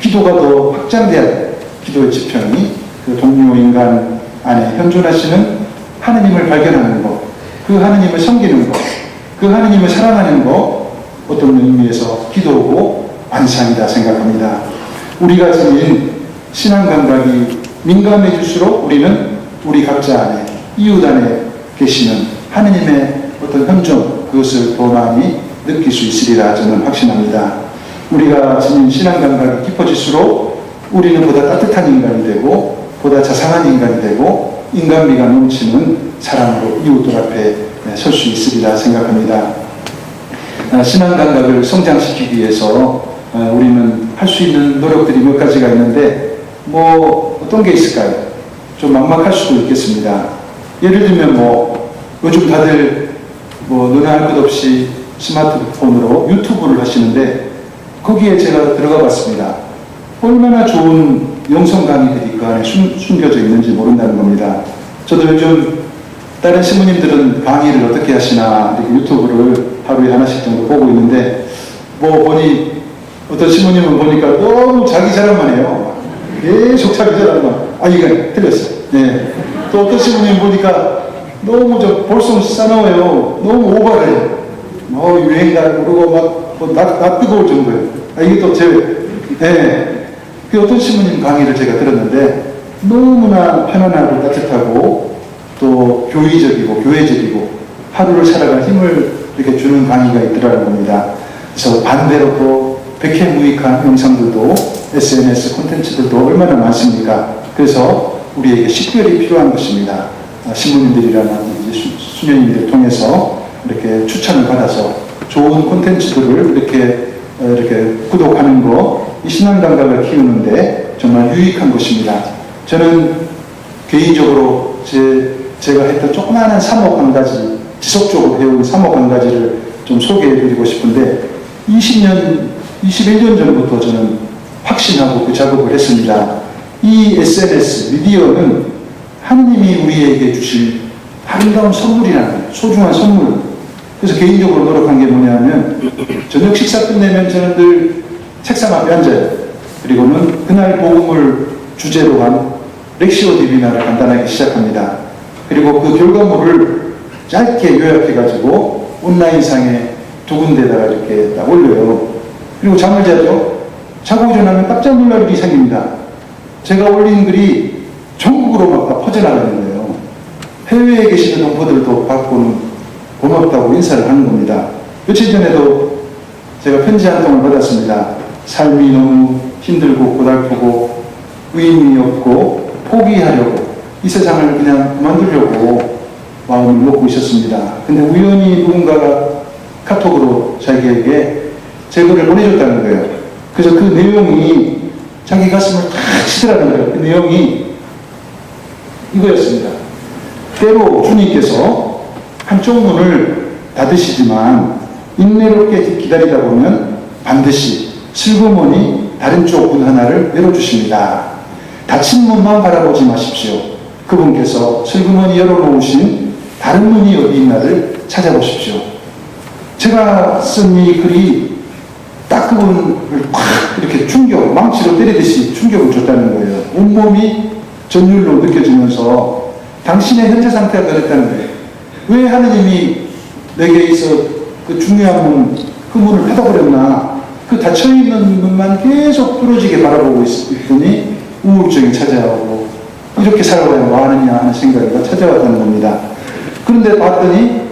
기도가 더 확장돼야 돼. 기도의 지평이 그 동료 인간 안에 현존하시는 하느님을 발견하는 것, 그 하느님을 섬기는 것, 그 하느님을 사랑하는 것, 어떤 의미에서 기도고 안상이다 생각합니다. 우리가 지닌 신앙 감각이 민감해질수록 우리는 우리 각자 안에, 이웃 안에 계시는 하느님의 어떤 현존, 그것을 더 많이 느낄 수 있으리라 저는 확신합니다. 우리가 지닌 신앙 감각이 깊어질수록 우리는 보다 따뜻한 인간이 되고, 보다 자상한 인간이 되고, 인간미가 넘치는 사람으로 이웃들 앞에 설 수 있으리라 생각합니다. 신앙 감각을 성장시키기 위해서 우리는 할 수 있는 노력들이 몇 가지가 있는데, 어떤 게 있을까요? 좀 막막할 수도 있겠습니다. 예를 들면 요즘 다들 눈에 할 것 없이 스마트폰으로 유튜브를 하시는데, 거기에 제가 들어가 봤습니다. 얼마나 좋은 영성 강의들이 그 안에 숨겨져 있는지 모른다는 겁니다. 저도 요즘 다른 신부님들은 강의를 어떻게 하시나 이렇게 유튜브를 하루에 하나씩 정도 보고 있는데, 보니 어떤 신부님은 보니까 너무 자기 자랑만 해요. 계속 자기 자랑만. 이건 틀렸어요. 네. 또 어떤 신부님 보니까 너무 볼솜 싸나워요. 너무 오버해요. 유행가 모르고 나 뜨거울 정도예요. 이게 또 그 어떤 신부님 강의를 제가 들었는데, 너무나 편안하고 따뜻하고 또 교의적이고 교회적이고 하루를 살아갈 힘을 이렇게 주는 강의가 있더라는 겁니다. 그래서 반대로 또 백해무익한 영상들도, SNS 콘텐츠들도 얼마나 많습니까? 그래서 우리에게 식별이 필요한 것입니다. 신부님들이라는 수녀님들 통해서 이렇게 추천을 받아서 좋은 콘텐츠들을 이렇게 구독하는 거, 이 신앙 감각을 키우는데 정말 유익한 것입니다. 저는 개인적으로 제가 했던 조그마한 사목 한 가지, 지속적으로 배운 사목 한 가지를 좀 소개해드리고 싶은데, 21년 전부터 저는 확신하고 그 작업을 했습니다. 이 SNS, 미디어는 하느님이 우리에게 주신 아름다운 선물이라는, 소중한 선물. 그래서 개인적으로 노력한 게 뭐냐면, 저녁 식사 끝내면 저는 늘 책상 앞에 앉아요. 그리고는 그날 복음을 주제로 한 렉시오 디비나를 간단하게 시작합니다. 그리고 그 결과물을 짧게 요약해가지고 온라인상에 2군데다가 이렇게 딱 올려요. 그리고 잠을 자죠. 자고 일어나면 깜짝 놀랄 일이 생깁니다. 제가 올린 글이 전국으로 막 다 퍼져나가는 거예요. 해외에 계시는 동포들도 받고는 고맙다고 인사를 하는 겁니다. 며칠 전에도 제가 편지 한 통을 받았습니다. 삶이 너무 힘들고 고달프고 의미 없고 포기하려고, 이 세상을 그냥 그만두려고 마음을 먹고 있었습니다. 근데 우연히 누군가가 카톡으로 자기에게 제 글을 보내줬다는 거예요. 그래서 그 내용이 자기 가슴을 탁 치더라는 거예요. 그 내용이 이거였습니다. 때로 주님께서 한쪽 문을 닫으시지만 인내롭게 기다리다 보면 반드시 슬그머니 다른 쪽 문 하나를 열어주십니다. 닫힌 문만 바라보지 마십시오. 그분께서 슬그머니 열어놓으신 다른 문이 어디 있나를 찾아보십시오. 제가 쓴 이 글이 딱 그분을 팍 이렇게 망치로 때리듯이 충격을 줬다는 거예요. 온몸이 전율로 느껴지면서 당신의 현재 상태가 그랬다는 거예요. 왜 하느님이 내게 있어 그 중요한 그 문을 닫아버렸나? 그 닫혀있는 문만 계속 뚫어지게 바라보고 있더니 우울증이 찾아오고, 이렇게 살아가야 뭐하느냐 하는 생각이 찾아왔다는 겁니다. 그런데 봤더니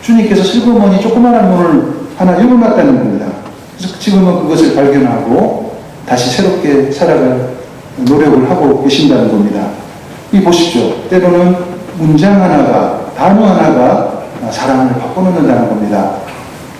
주님께서 슬그머니 조그마한 문을 하나 열어놨다는 겁니다. 그래서 지금은 그것을 발견하고 다시 새롭게 살아갈 노력을 하고 계신다는 겁니다. 이 보십시오. 때로는 문장 하나가, 단어 하나가 사람을 바꿔놓는다는 겁니다.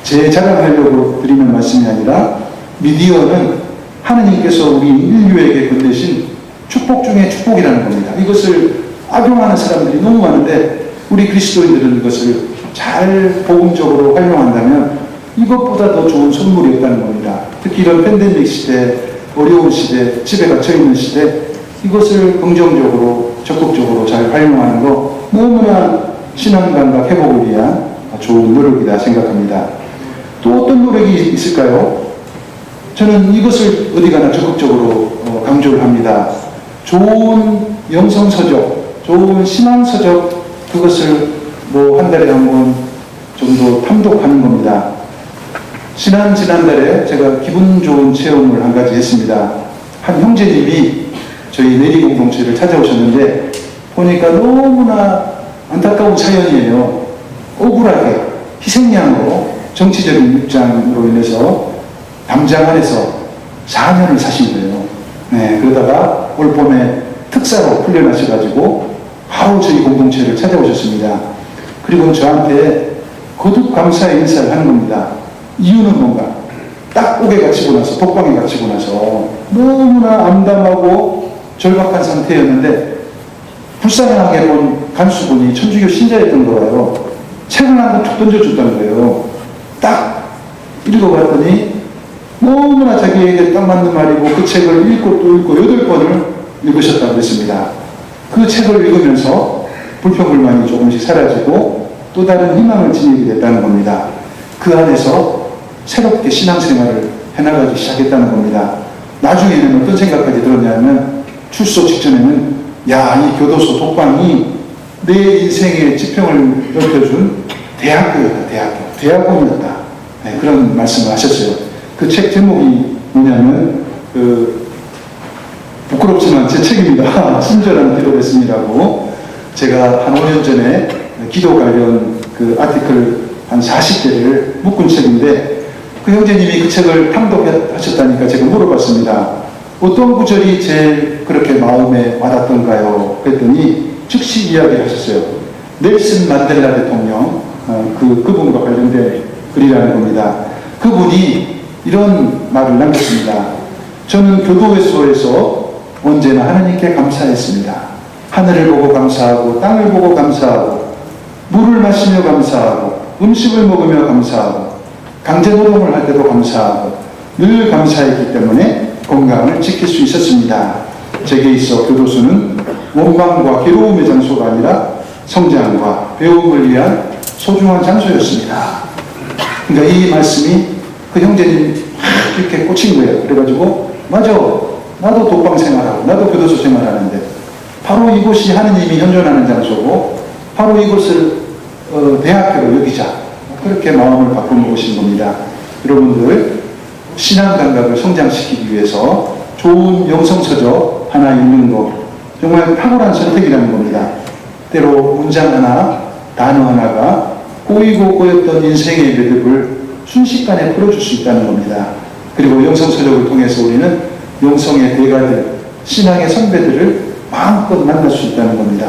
제 자랑하려고 드리는 말씀이 아니라, 미디어는 하느님께서 우리 인류에게 건네신 축복 중에 축복이라는 겁니다. 이것을 악용하는 사람들이 너무 많은데, 우리 그리스도인들은 이것을 잘 복음적으로 활용한다면 이것보다 더 좋은 선물이 없다는 겁니다. 특히 이런 팬데믹 시대, 어려운 시대, 집에 갇혀있는 시대, 이것을 긍정적으로 적극적으로 잘 활용하는 거 너무나 신앙감각 회복을 위한 좋은 노력이다 생각합니다. 또 어떤 노력이 있을까요? 저는 이것을 어디 가나 적극적으로 강조를 합니다. 좋은 영성서적, 좋은 신앙서적, 그것을 뭐 한 달에 한 번 정도 탐독하는 겁니다. 지난달에 제가 기분 좋은 체험을 한 가지 했습니다. 한 형제님이 저희 내리공동체를 찾아오셨는데 보니까 너무나 안타까운 사연이에요. 억울하게 희생양으로 정치적인 입장으로 인해서 담장 안에서 4년을 사신 거예요. 네, 그러다가 올 봄에 특사로 풀려나셔가지고 바로 저희 공동체를 찾아오셨습니다. 그리고 저한테 거듭 감사의 인사를 하는 겁니다. 이유는 뭔가? 딱 옥에 갇히고 나서, 독방에 갇히고 나서 너무나 암담하고 절박한 상태였는데 불쌍하게 본 간수분이 천주교 신자였던 거예요. 책을 한 권 툭 던져줬다는 거예요. 딱 읽어봤더니 너무나 자기에게 딱 맞는 말이고 그 책을 읽고 또 읽고 8번을 읽으셨다고 했습니다. 그 책을 읽으면서 불평불만이 조금씩 사라지고 또 다른 희망을 지니게 됐다는 겁니다. 그 안에서 새롭게 신앙생활을 해나가기 시작했다는 겁니다. 나중에는 어떤 생각까지 들었냐면 출소 직전에는 야, 이 교도소 독방이 내 인생의 지평을 넓혀준 대학교였다. 대학원이었다. 네, 그런 말씀을 하셨어요. 그 책 제목이 뭐냐면 부끄럽지만 제 책입니다. 친절한 기도 레슨이라고 제가 한 5년 전에 기도 관련 그 아티클 한 40개를 묶은 책인데 그 형제님이 그 책을 탐독하셨다니까 제가 물어봤습니다. 어떤 구절이 제일 그렇게 마음에 와닿던가요? 그랬더니 즉시 이야기를 하셨어요. 넬슨 만델라 대통령, 그분과 관련된 글이라는 겁니다. 그분이 이런 말을 남겼습니다. 저는 교도소에서 언제나 하나님께 감사했습니다. 하늘을 보고 감사하고 땅을 보고 감사하고 물을 마시며 감사하고 음식을 먹으며 감사하고 강제노동을 할 때도 감사하고 늘 감사했기 때문에 건강을 지킬 수 있었습니다. 제게 있어 교도소는 원망과 괴로움의 장소가 아니라 성장과 배움을 위한 소중한 장소였습니다. 그러니까 이 말씀이 그 형제님 이렇게 꽂힌 거예요. 그래가지고 맞아, 나도 독방 생활하고 나도 교도소 생활하는데 바로 이곳이 하느님이 현존하는 장소고 바로 이곳을 대학교로 여기자, 그렇게 마음을 바꿔놓으신 겁니다. 여러분들 신앙 감각을 성장시키기 위해서 좋은 영성서적 하나 읽는 것 정말 탁월한 선택이라는 겁니다. 때로 문장 하나, 단어 하나가 꼬이고 꼬였던 인생의 매듭을 순식간에 풀어줄 수 있다는 겁니다. 그리고 영성서적을 통해서 우리는 영성의 대가들, 신앙의 선배들을 마음껏 만날 수 있다는 겁니다.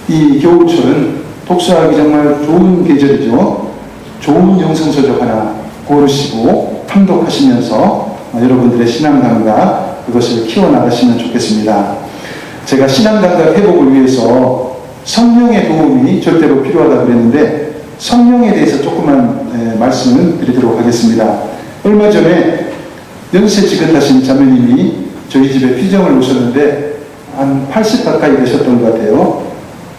이 겨울철은 독서하기 정말 좋은 계절이죠. 좋은 영성서적 하나 고르시고 탐독하시면서 여러분들의 신앙감각 그것을 키워나가시면 좋겠습니다. 제가 신앙감각 회복을 위해서 성령의 도움이 절대로 필요하다고 그랬는데 성령에 대해서 조금만 말씀을 드리도록 하겠습니다. 얼마 전에 연세 지긋하신 자매님이 저희 집에 피정을 오셨는데 한 80 가까이 되셨던 것 같아요.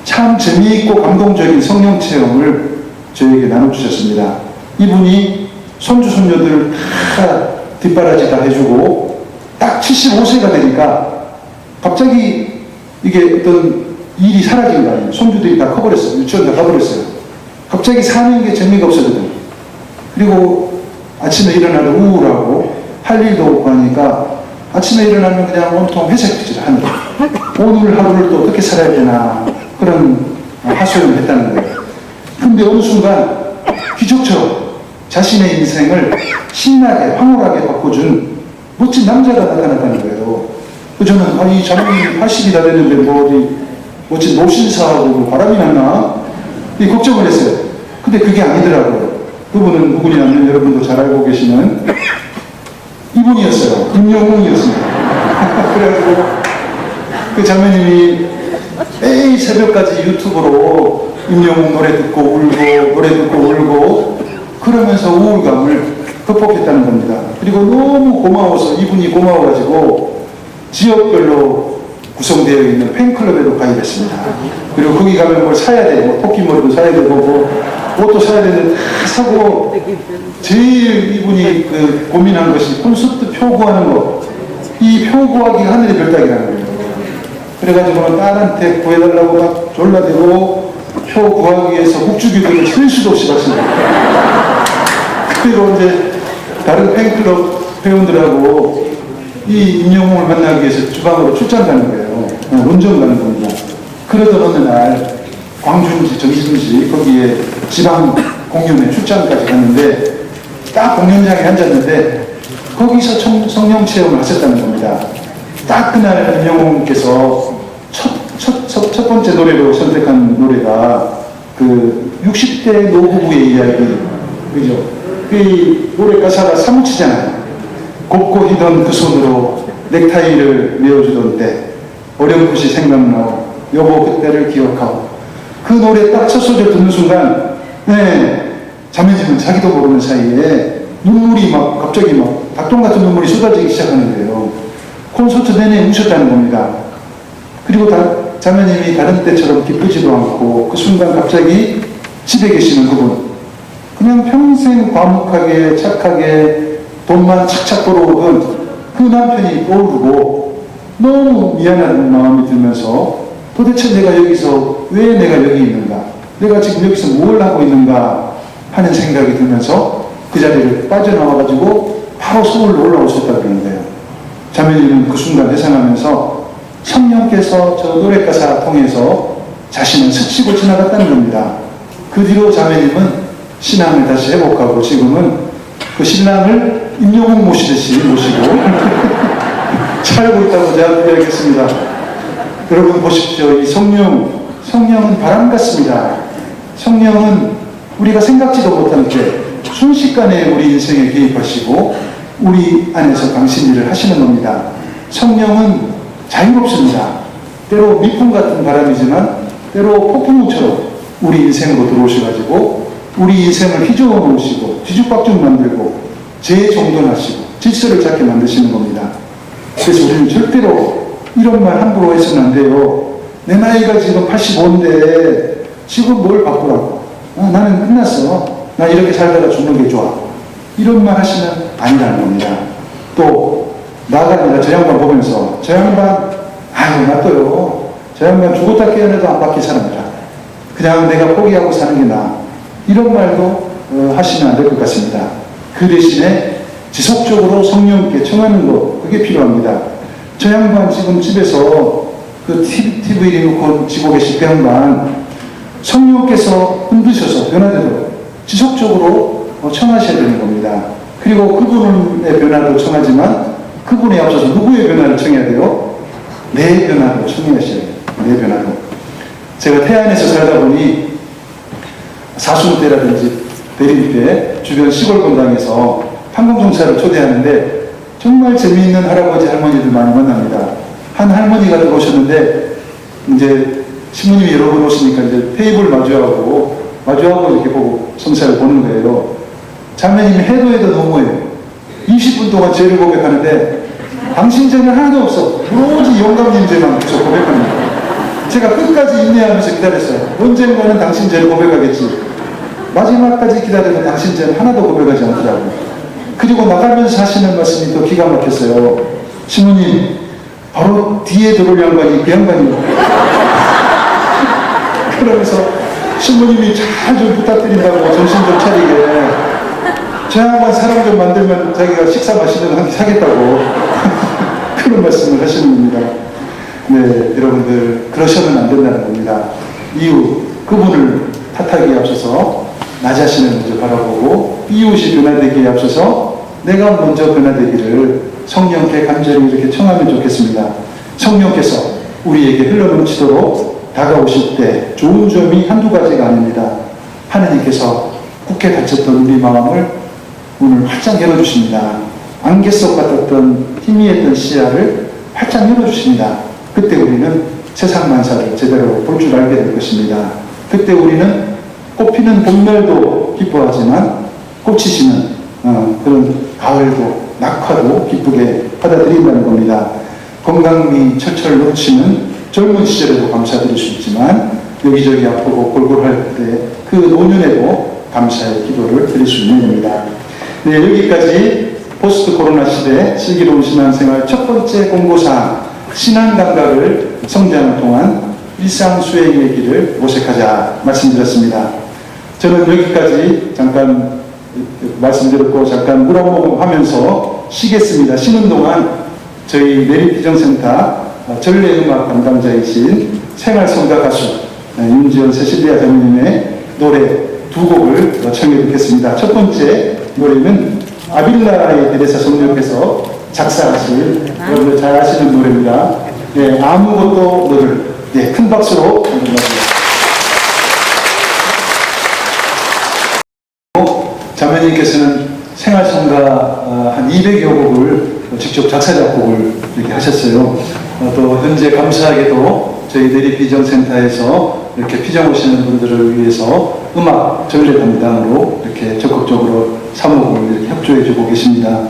참 재미있고 감동적인 성령 체험을 저에게 나눠주셨습니다. 이분이 손주 손녀들을 다 뒷바라지 다 해주고 딱 75세가 되니까 갑자기 이게 어떤 일이 사라진 거 아니에요. 손주들이 다 커버렸어요. 유치원 다 가버렸어요. 갑자기 사는 게 재미가 없어졌거든요. 그리고 아침에 일어나도 우울하고 할 일도 없고 하니까 아침에 일어나면 그냥 온통 회색빛을 하는 거예요. 오늘 하루를 또 어떻게 살아야 되나 그런 하소연을 했다는 거예요. 근데 어느 순간 기적처럼 자신의 인생을 신나게 황홀하게 바꿔준 멋진 남자가 나타났다는 거예요. 저는 이 자매님이 80이 다 됐는데 뭐 어디 멋진 노신사하고 뭐 바람이 났나 걱정을 했어요. 근데 그게 아니더라고요. 그분은 누구냐면 여러분도 잘 알고 계시는 이분이었어요. 임영웅이었습니다. 그래가지고 그 자매님이 매일 새벽까지 유튜브로 임영웅 노래 듣고 울고 노래 듣고 울고 그러면서 우울감을 극복했다는 겁니다. 그리고 너무 고마워서 이분이 고마워가지고 지역별로 구성되어 있는 팬클럽에도 가입했습니다. 그리고 거기 가면 뭘 사야 돼. 뭐 토끼머리도 사야 되고 뭐 옷도 사야 되는데 다 사고, 제일 이분이 그 고민한 것이 콘서트 표 구하는 거. 이 표 구하기가 하늘의 별따기라는 거예요. 그래가지고는 딸한테 구해달라고 막 졸라대고 표 구하기 위해서 국주기도를 칠 수도 없이 받습니다. 그리고 이제 다른 팬클럽 회원들하고 이 임영웅을 만나기 위해서 주방으로 출장 가는 거예요. 원정 가는 겁니다. 그러던 어느 날 광주인지 정신인지 거기에 지방 공연에 출장까지 갔는데 딱 공연장에 앉았는데 거기서 성령 체험을 하셨다는 겁니다. 딱 그날 임영웅께서 첫 번째 노래로 선택한 노래가 그 60대 노부부의 이야기, 그죠? 그 노래 가사가 사무치잖아요. 곱고 희던 그 손으로 넥타이를 메어주던 때 어렴풋이 생각나고 여보 그때를 기억하고, 그 노래 딱 첫 소절 듣는 순간 자매님은 자기도 모르는 사이에 눈물이 막 갑자기 막 닭똥 같은 눈물이 쏟아지기 시작하는 거예요. 콘서트 내내 우셨다는 겁니다. 그리고 자매님이 다른 때처럼 기쁘지도 않고 그 순간 갑자기 집에 계시는 그분, 그냥 평생 과묵하게 착하게 돈만 착착 벌어오던 그 남편이 떠오르고 너무 미안한 마음이 들면서 도대체 내가 여기서 왜 내가 여기 있는가, 내가 지금 여기서 뭘 하고 있는가 하는 생각이 들면서 그 자리를 빠져나와가지고 바로 서울로 올라오셨다 그러는데요. 자매님은 그 순간 회상하면서 성령께서 저 노래 가사 통해서 자신을 스치고 지나갔다는 겁니다. 그 뒤로 자매님은 신앙을 다시 회복하고 지금은 그 신랑을 임영웅 모시듯이 모시고 살고 있다고 제가 이야기했습니다. 여러분 보십시오. 이 성령은 바람 같습니다. 성령은 우리가 생각지도 못한 게 순식간에 우리 인생에 개입하시고 우리 안에서 당신 일을 하시는 겁니다. 성령은 자유롭습니다. 때로 미풍 같은 바람이지만 때로 폭풍우처럼 우리 인생으로 들어오셔가지고 우리 인생을 휘저어 놓으시고 뒤죽박죽 만들고 재정돈하시고 질서를 잡게 만드시는 겁니다. 그래서 우리는 절대로 이런 말 함부로 해서는 안 돼요. 내 나이가 지금 85인데 지금 뭘 바꾸라고. 나는 끝났어. 나 이렇게 살다가 죽는 게 좋아. 이런 말 하시면 아니라는 겁니다. 또 나가 아니라 저 양반 보면서 저 양반 아유 놔둬요. 저 양반 죽었다 깨어나도 안 바뀔 사람이라. 그냥 내가 포기하고 사는 게 나아. 이런 말도 하시면 안 될 것 같습니다. 그 대신에 지속적으로 성령께 청하는 것, 그게 필요합니다. 저 양반 지금 집에서 그 TV 리모컨 쥐고 계신 그 양반 성령께서 흔드셔서 변화되도록 지속적으로 청하셔야 되는 겁니다. 그리고 그분의 변화도 청하지만 그분에 앞서서 누구의 변화를 청해야 돼요? 내 변화도 청하셔야 돼요. 내 변화도. 제가 태안에서 살다 보니 사순 때라든지 대림 때 주변 시골 공장에서 판공종사를 초대하는데 정말 재미있는 할아버지 할머니들 많이 만납니다. 한 할머니가 들어오셨는데 이제 신부님이 여러 분 오시니까 이제 테이블 마주하고 이렇게 보고 성사를 보는 거예요. 자매님이 해도 너무해요. 20분 동안 죄를 고백하는데 당신 죄는 하나도 없어. 오로지 영감님 죄만 계속 고백합니다. 제가 끝까지 인내하면서 기다렸어요. 언젠가는 당신 죄를 고백하겠지. 마지막까지 기다려도 당신 죄는 하나도 고백하지 않더라고요. 그리고 나가면서 하시는 말씀이 또 기가 막혔어요. 신부님, 바로 뒤에 들어올 양반이 그 양반이에요. 그러면서 신부님이 잘 좀 부탁드린다고 정신 좀 차리게. 저 양반 사람 좀 만들면 자기가 식사 맛있는 거 한 끼 사겠다고. 그런 말씀을 하시는 겁니다. 네, 여러분들 그러셔면 안 된다는 겁니다. 이유, 그분을 탓하기에 앞서서 나 자신을 먼저 바라보고 이웃이 변화되기에 앞서서 내가 먼저 변화되기를 성령께 간절히 이렇게 청하면 좋겠습니다. 성령께서 우리에게 흘러넘치도록 다가오실 때 좋은 점이 한두 가지가 아닙니다. 하느님께서 굳게 닫혔던 우리 마음을 오늘 활짝 열어주십니다. 안개 속 같았던 희미했던 시야를 활짝 열어주십니다. 그때 우리는 세상 만사를 제대로 볼 줄 알게 될 것입니다. 그때 우리는 꽃피는 봄날도 기뻐하지만 꽃이 지는 그런 가을도 낙화도 기쁘게 받아들인다는 겁니다. 건강미 철철 넘치는 젊은 시절에도 감사드릴 수 있지만 여기저기 아프고 골골할 때 그 노년에도 감사의 기도를 드릴 수 있는 겁니다. 네, 여기까지 포스트 코로나 시대 슬기로운 신앙생활 첫 번째 공고사항, 신앙 감각을 성장을 통한 일상 수행의 길을 모색하자 말씀드렸습니다. 저는 여기까지 잠깐 말씀드렸고 잠깐 물 한 모금 하면서 쉬겠습니다. 쉬는 동안 저희 내립비전센터 전래음악 담당자이신 생활성가 가수 윤지연 세실리아 자매님의 노래 두 곡을 청해 듣겠습니다. 첫 번째 노래는 아빌라에 대해서 성령께서 작사하신 여러분들 잘 아시는 노래입니다. 네, 아무것도 너를 네, 큰 박수로 부탁드립니다. 자매님께서는 생활성가 한 200여 곡을 직접 작사 작곡을 이렇게 하셨어요. 또 현재 감사하게도 저희 내립비전센터에서 이렇게 피정 오시는 분들을 위해서 음악 전래 담당으로 이렇게 적극적으로 사목을 이렇게 협조해주고 계십니다.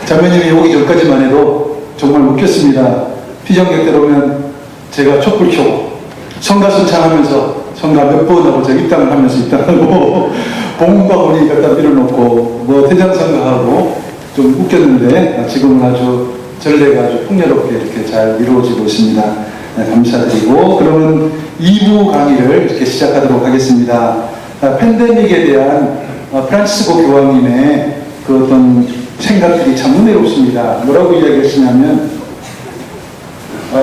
자매님이 오기 전까지만 해도 정말 웃겼습니다. 피정객들 오면 제가 촛불 켜고 성가 순창하면서 성가 몇 번 하고 제가 입당을 하면서 입당하고 봉과 본이 갖다 밀어놓고 뭐 대장성가하고 좀 웃겼는데 지금은 아주 전례가 아주 풍요롭게 이렇게 잘 이루어지고 있습니다. 네, 감사드리고 그러면 2부 강의를 이렇게 시작하도록 하겠습니다. 팬데믹에 대한 프란치스코 교황님의 그 어떤 생각들이 참 은혜롭습니다. 뭐라고 이야기했으냐면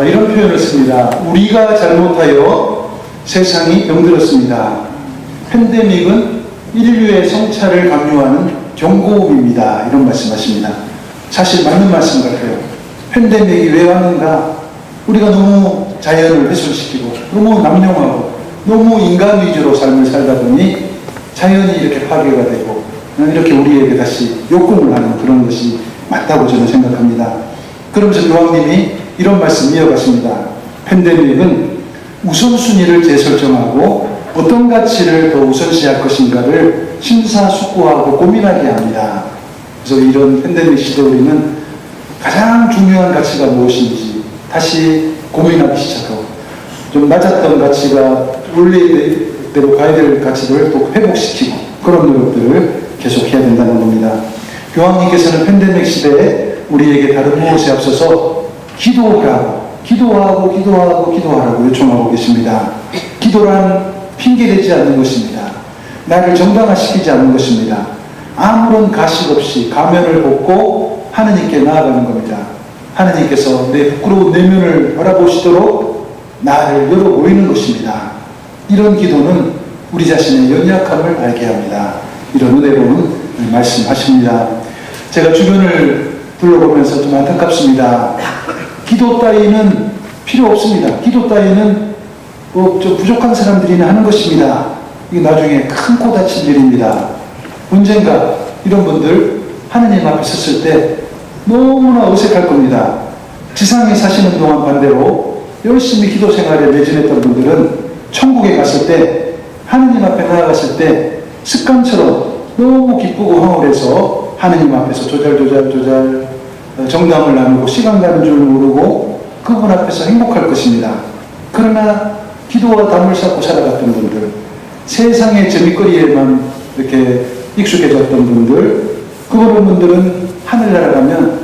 이런 표현을 씁니다. 우리가 잘못하여 세상이 병들었습니다. 팬데믹은 인류의 성찰을 강요하는 경고음입니다. 이런 말씀하십니다. 사실 맞는 말씀 같아요. 팬데믹이 왜 왔는가? 우리가 너무 자연을 훼손시키고 너무 남용하고 너무 인간 위주로 삶을 살다 보니 자연이 이렇게 파괴가 되고 이렇게 우리에게 다시 욕금을 하는 그런 것이 맞다고 저는 생각합니다. 그러면서 교황님이 이런 말씀 이어가십니다. 팬데믹은 우선순위를 재설정하고 어떤 가치를 더 우선시할 것인가를 심사숙고하고 고민하게 합니다. 그래서 이런 팬데믹 시대 우리는 가장 중요한 가치가 무엇인지 다시 고민하기 시작하고 좀 낮았던 가치가 원래대로 가야 될 가치를 또 회복시키고 그런 노력들을 계속해야 된다는 겁니다. 교황님께서는 팬데믹 시대에 우리에게 다른 무엇에 앞서서 기도하라고 요청하고 계십니다. 기도란 핑계대지 않는 것입니다. 나를 정당화시키지 않는 것입니다. 아무런 가식 없이 가면을 벗고 하느님께 나아가는 겁니다. 하느님께서 내 부끄러운 내면을 바라보시도록 나를 열어 보이는 것입니다. 이런 기도는 우리 자신의 연약함을 알게 합니다. 이런 은혜로운 말씀하십니다. 제가 주변을 둘러보면서 좀 안타깝습니다. 기도 따위는 필요 없습니다. 기도 따위는 좀 부족한 사람들이 하는 것입니다. 이게 나중에 큰 코 다칠 일입니다. 언젠가 이런 분들 하느님 앞에 섰을 때 너무나 어색할 겁니다. 지상에 사시는 동안 반대로 열심히 기도 생활에 매진했던 분들은 천국에 갔을 때 하느님 앞에 나아갔을 때 습관처럼 너무 기쁘고 황홀해서 하느님 앞에서 조잘조잘 정담을 나누고 시간 가는 줄 모르고 그분 앞에서 행복할 것입니다. 그러나 기도와 담을 쌓고 살아갔던 분들, 세상의 재미거리에만 이렇게 익숙해졌던 분들, 그런 분들은 하늘나라 가면